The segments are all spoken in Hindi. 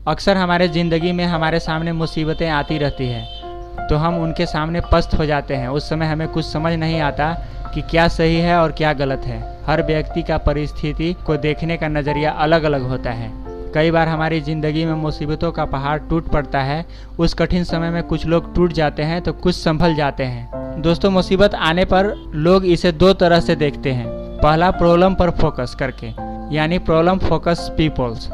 अक्सर हमारे ज़िंदगी में हमारे सामने मुसीबतें आती रहती हैं, तो हम उनके सामने पस्त हो जाते हैं। उस समय हमें कुछ समझ नहीं आता कि क्या सही है और क्या गलत है। हर व्यक्ति का परिस्थिति को देखने का नज़रिया अलग अलग होता है। कई बार हमारी ज़िंदगी में मुसीबतों का पहाड़ टूट पड़ता है। उस कठिन समय में कुछ लोग टूट जाते हैं तो कुछ संभल जाते हैं। दोस्तों, मुसीबत आने पर लोग इसे दो तरह से देखते हैं। पहला, प्रॉब्लम पर फोकस करके, यानी प्रॉब्लम फोकस पीपल्स,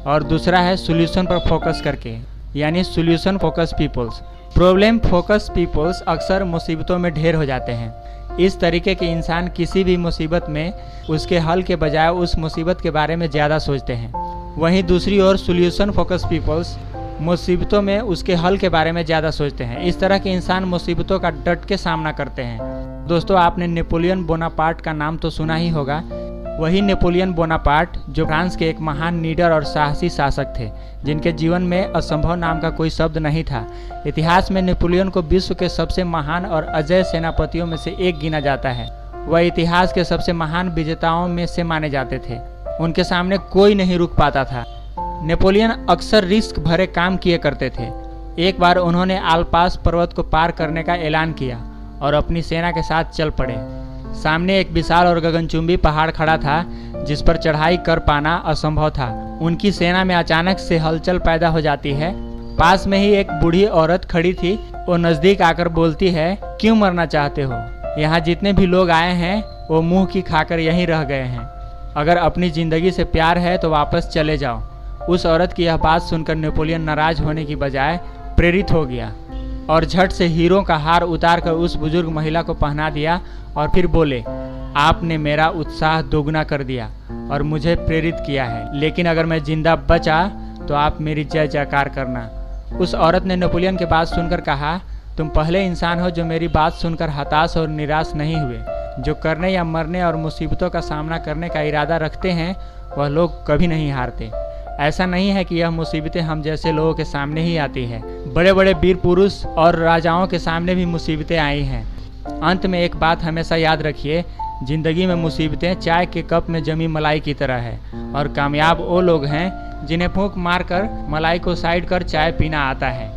और दूसरा है सॉल्यूशन पर फोकस करके, यानी solution focus peoples. Problem focus peoples अक्सर मुसीबतों में ढेर हो जाते हैं। इस तरीके के इंसान किसी भी मुसीबत में उसके हल के बजाय उस मुसीबत के बारे में ज़्यादा सोचते हैं। वहीं दूसरी ओर सॉल्यूशन फोकस पीपल्स मुसीबतों में उसके हल के बारे में ज़्यादा सोचते हैं। इस तरह के इंसान मुसीबतों का डट के सामना करते हैं। दोस्तों, आपने नेपोलियन बोनापार्ट का नाम तो सुना ही होगा। वही नेपोलियन बोनापार्ट जो फ्रांस के एक महान लीडर और साहसी शासक थे, जिनके जीवन में असंभव नाम का कोई शब्द नहीं था। इतिहास में नेपोलियन को विश्व के सबसे महान और अजेय सेनापतियों में से एक गिना जाता है। वह इतिहास के सबसे महान विजेताओं में से माने जाते थे। उनके सामने कोई नहीं रुक पाता था। नेपोलियन अक्सर रिस्क भरे काम किए करते थे। एक बार उन्होंने आल्प्स पर्वत को पार करने का ऐलान किया और अपनी सेना के साथ चल पड़े। सामने एक विशाल और गगनचुंबी पहाड़ खड़ा था, जिस पर चढ़ाई कर पाना असंभव था। उनकी सेना में अचानक से हलचल पैदा हो जाती है। पास में ही एक बूढ़ी औरत खड़ी थी। वो नज़दीक आकर बोलती है, क्यों मरना चाहते हो? यहाँ जितने भी लोग आए हैं वो मुंह की खाकर यहीं रह गए हैं। अगर अपनी ज़िंदगी से प्यार है तो वापस चले जाओ। उस औरत की यह बात सुनकर नेपोलियन नाराज होने की बजाय प्रेरित हो गया और झट से हीरों का हार उतारकर उस बुजुर्ग महिला को पहना दिया और फिर बोले, आपने मेरा उत्साह दोगुना कर दिया और मुझे प्रेरित किया है, लेकिन अगर मैं जिंदा बचा तो आप मेरी जय जयकार करना। उस औरत ने नेपोलियन की बात सुनकर कहा, तुम पहले इंसान हो जो मेरी बात सुनकर हताश और निराश नहीं हुए। जो करने या मरने और मुसीबतों का सामना करने का इरादा रखते हैं वह लोग कभी नहीं हारते। ऐसा नहीं है कि यह मुसीबतें हम जैसे लोगों के सामने ही आती है। बड़े बड़े वीर पुरुष और राजाओं के सामने भी मुसीबतें आई हैं। अंत में एक बात हमेशा याद रखिए, जिंदगी में मुसीबतें चाय के कप में जमी मलाई की तरह है और कामयाब वो लोग हैं जिन्हें फूंक मारकर मलाई को साइड कर चाय पीना आता है।